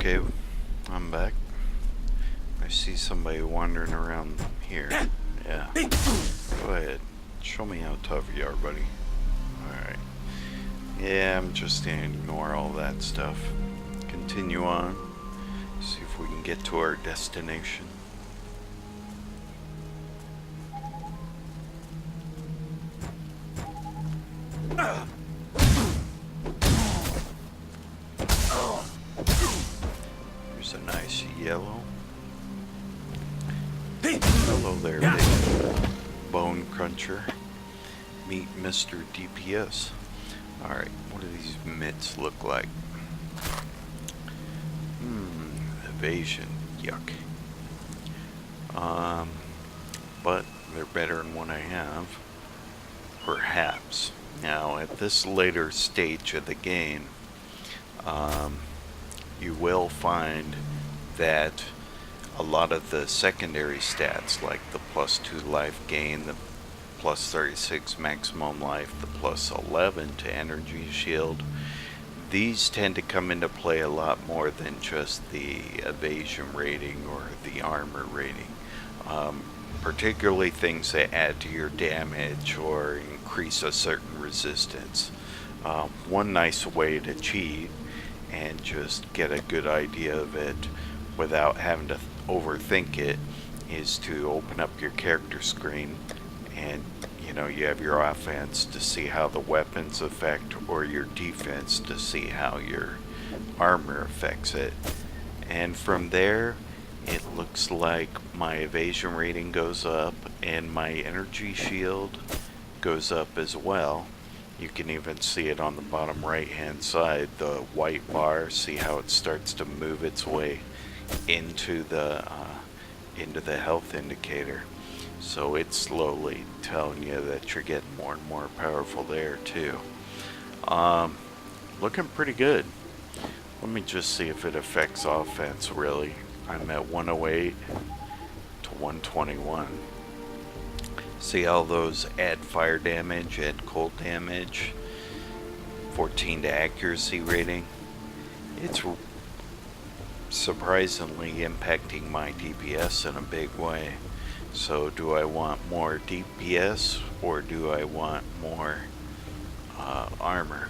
Okay, I'm back. I see somebody wandering around here. Yeah. Go ahead. Show me how tough you are, buddy. Alright. Yeah, I'm just gonna ignore all that stuff. Continue on. See if we can get to our destination. Here's a nice yellow. Hello there, big bone cruncher. Meet Mr. DPS. Alright, what do these mitts look like? Evasion. Yuck. But they're better than what I have. Perhaps. Now, at this later stage of the game, you will find that a lot of the secondary stats, like the +2 life gain, the +36 maximum life, the +11 to energy shield, these tend to come into play a lot more than just the evasion rating or the armor rating. Particularly things that add to your damage or increase a certain resistance. One nice way to cheat and just get a good idea of it without having to overthink it is to open up your character screen and you have your offense to see how the weapons affect, or your defense to see how your armor affects it. And from there, it looks like my evasion rating goes up and my energy shield goes up as well. You can even see it on the bottom right hand side, the white bar. See how it starts to move its way into the health indicator. So it's slowly telling you that you're getting more and more powerful there too. Looking pretty good. Let me just see if it affects offense really. I'm at 108 to 121. See how those add fire damage, add cold damage, 14 to accuracy rating. It's surprisingly impacting my DPS in a big way. So do I want more DPS or do I want more armor?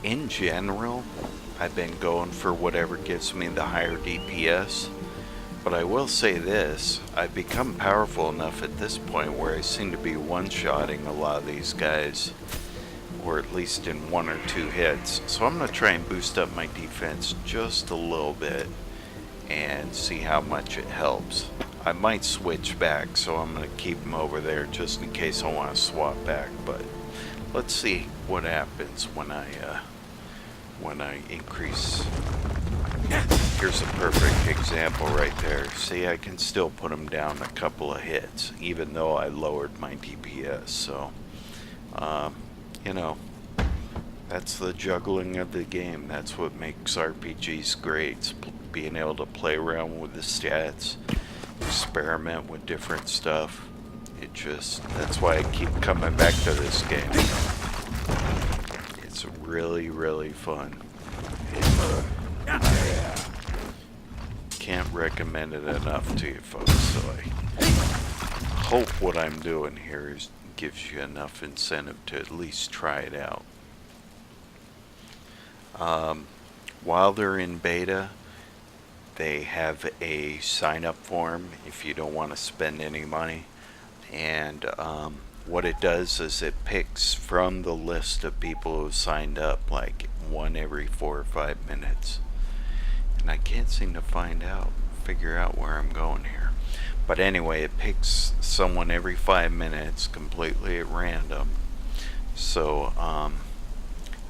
In general, I've been going for whatever gives me the higher DPS. But I will say this, I've become powerful enough at this point where I seem to be one-shotting a lot of these guys, or at least in 1 or 2 hits. So I'm going to try and boost up my defense just a little bit and see how much it helps. I might switch back, so I'm going to keep them over there just in case I want to swap back, but let's see what happens when I increase. Here's a perfect example right there. See, I can still put them down a couple of hits, even though I lowered my DPS. So, that's the juggling of the game. That's what makes RPGs great. It's being able to play around with the stats, experiment with different stuff. That's why I keep coming back to this game. It's really, really fun. I can't recommend it enough to you folks, so I hope what I'm doing here gives you enough incentive to at least try it out. While they're in beta, they have a sign-up form if you don't want to spend any money, and what it does is it picks from the list of people who signed up like one every 4 or 5 minutes. And I can't seem to figure out where I'm going here. But anyway, it picks someone every 5 minutes completely at random. So,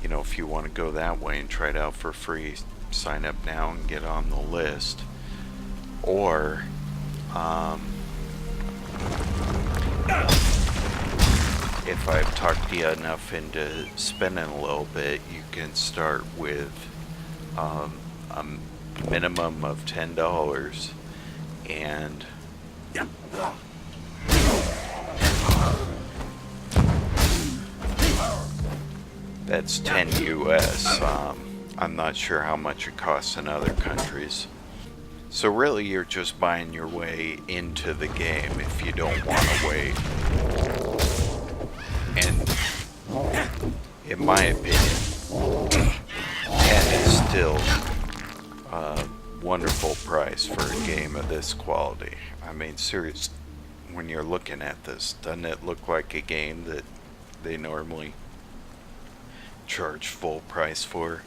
if you want to go that way and try it out for free, sign up now and get on the list. Or, if I've talked you enough into spending a little bit, you can start with a minimum of $10 and that's 10 US. I'm not sure how much it costs in other countries. So really you're just buying your way into the game if you don't want to wait. And in my opinion, 10 is still a wonderful price for a game of this quality. I mean, seriously, when you're looking at this, doesn't it look like a game that they normally charge full price for?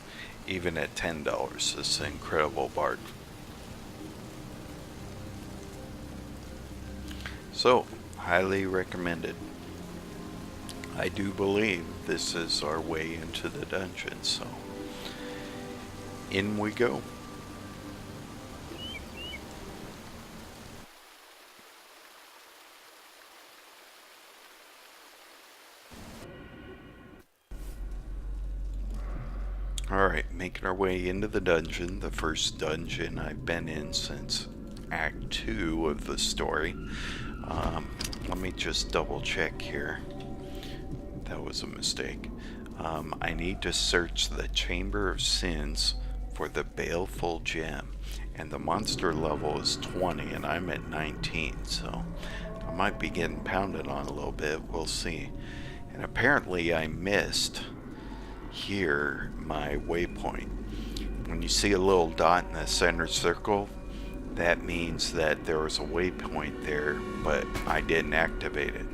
Even at $10, this incredible bargain. So, highly recommended. I do believe this is our way into the dungeon, so in we go. Alright, making our way into the dungeon, the first dungeon I've been in since Act 2 of the story. Let me just double check here. That was a mistake. I need to search the Chamber of Sins for the Baleful Gem, and the monster level is 20 and I'm at 19, so I might be getting pounded on a little bit, we'll see. And apparently I missed here my waypoint. When you see a little dot in the center circle, that means that there was a waypoint there, but I didn't activate it,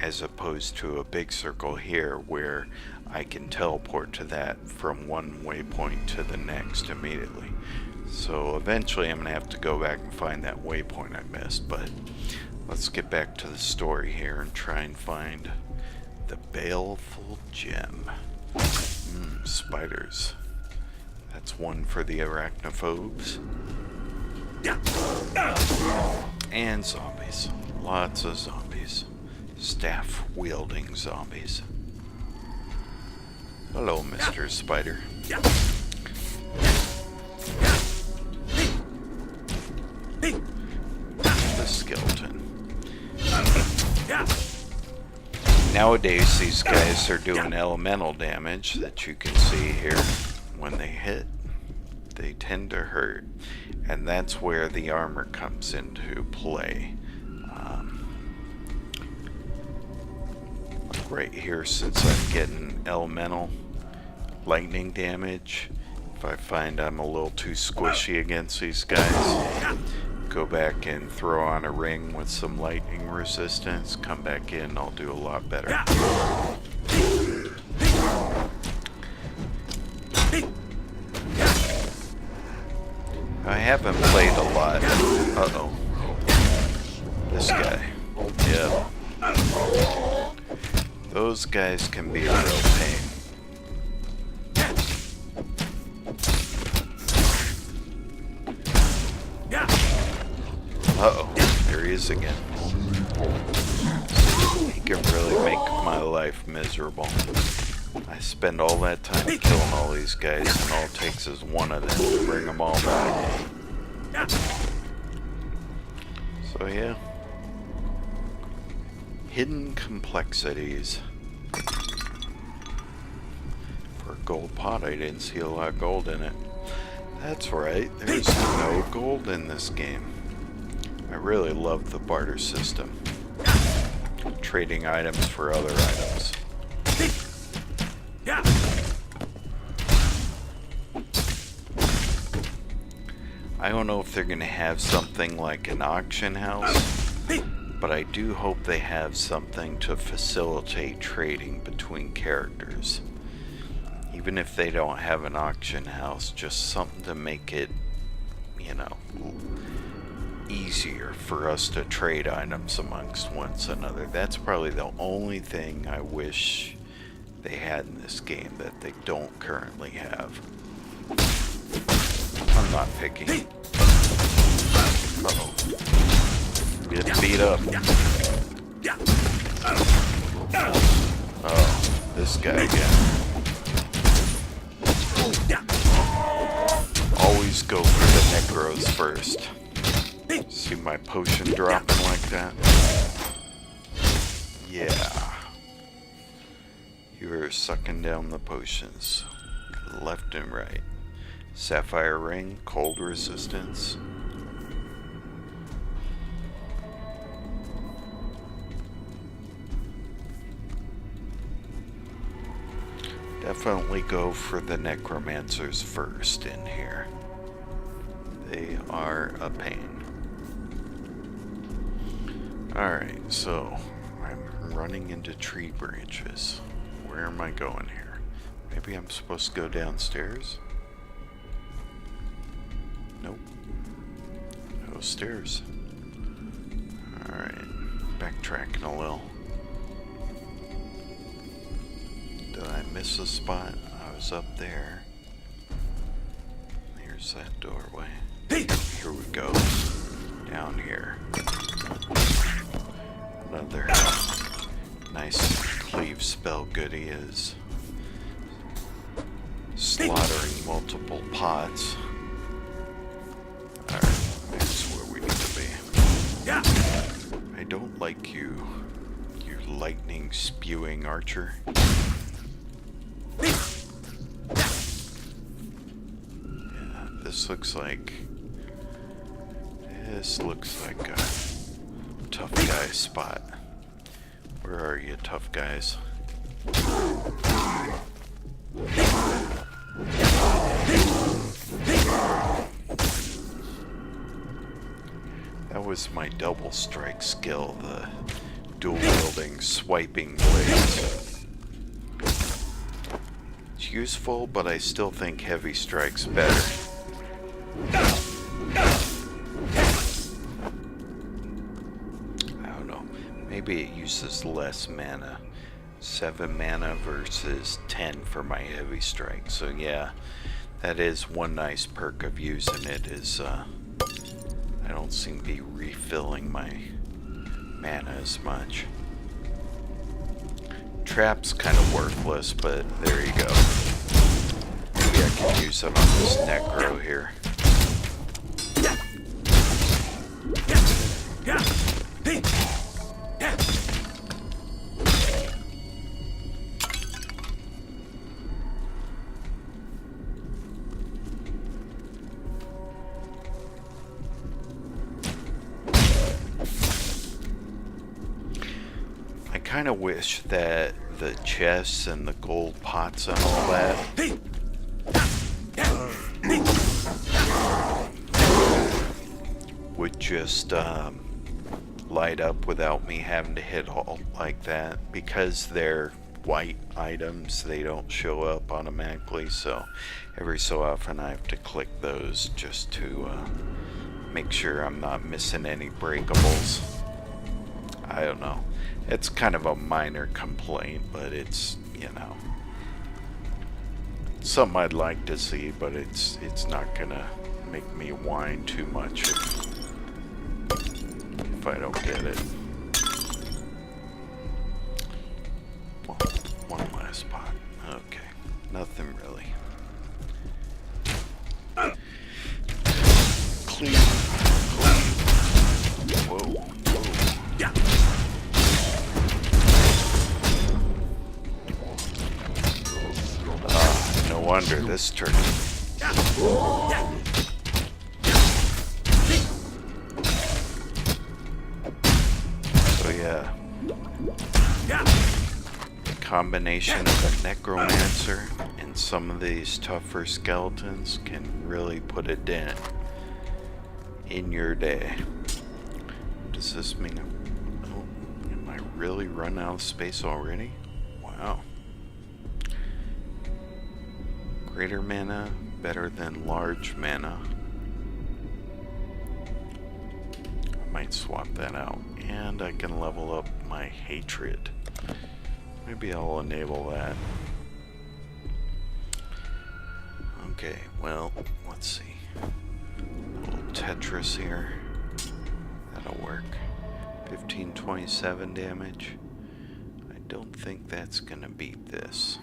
as opposed to a big circle here where I can teleport to that from one waypoint to the next immediately. So eventually I'm going to have to go back and find that waypoint I missed, but let's get back to the story here and try and find the Baleful Gem. Spiders. That's one for the arachnophobes. And zombies. Lots of zombies. Staff-wielding zombies. Hello, Mr. Spider. The skeleton. Nowadays, these guys are doing elemental damage that you can see here. When they hit, they tend to hurt. And that's where the armor comes into play. Right here, since I'm getting elemental lightning damage, if I find I'm a little too squishy against these guys, go back and throw on a ring with some lightning resistance, come back in, I'll do a lot better. I haven't played a lot. Uh-oh. This guy. Yep. Those guys can be a real pain. Uh-oh. There he is again. He can really make my life miserable. I spend all that time killing all these guys, and all it takes is one of them to bring them all back. So yeah. Hidden complexities. For a gold pot, I didn't see a lot of gold in it. That's right, there's no gold in this game. I really love the barter system. Trading items for other items. I don't know if they're going to have something like an auction house, but I do hope they have something to facilitate trading between characters. Even if they don't have an auction house, just something to make it, you know, easier for us to trade items amongst one another. That's probably the only thing I wish they had in this game that they don't currently have. I'm not picky. Uh-oh. Getting beat up. Oh, this guy again. Always go for the necros first. See my potion dropping like that? Yeah. You are sucking down the potions left and right. Sapphire ring, cold resistance. Definitely go for the necromancers first in here. They are a pain. Alright, so I'm running into tree branches. Where am I going here? Maybe I'm supposed to go downstairs? Nope. No stairs. Alright, backtracking a little. Did I miss a spot? I was up there. Here's that doorway. Here we go. Down here. Another nice cleave spell goodie is slaughtering multiple pots. Alright, that's where we need to be. I don't like you, you lightning spewing archer. Yeah, this looks like a tough guy spot. Where are you, tough guys? That was my double strike skill, the dual wielding swiping blades. It's useful, but I still think heavy strike's better. Maybe it uses less mana. 7 mana versus 10 for my heavy strike. So yeah, that is one nice perk of using it is I don't seem to be refilling my mana as much. Trap's kind of worthless, but there you go. Maybe I can use it on this necro here. I kind of wish that the chests and the gold pots and all that would just light up without me having to hit halt like that. Because they're white items, they don't show up automatically, so every so often I have to click those just to make sure I'm not missing any breakables. I don't know. It's kind of a minor complaint, but it's, you know, something I'd like to see, but it's not gonna make me whine too much if I don't get it. Well, one last pot. Okay, nothing really. Clean. Whoa. No wonder this turned. So yeah, the combination of a necromancer and some of these tougher skeletons can really put a dent in your day. Does this mean, oh, am I really run out of space already? Wow. Greater mana, better than large mana. I might swap that out. And I can level up my hatred. Maybe I'll enable that. Okay, well, let's see. A little Tetris here. That'll work. 1527 damage. I don't think that's gonna beat this.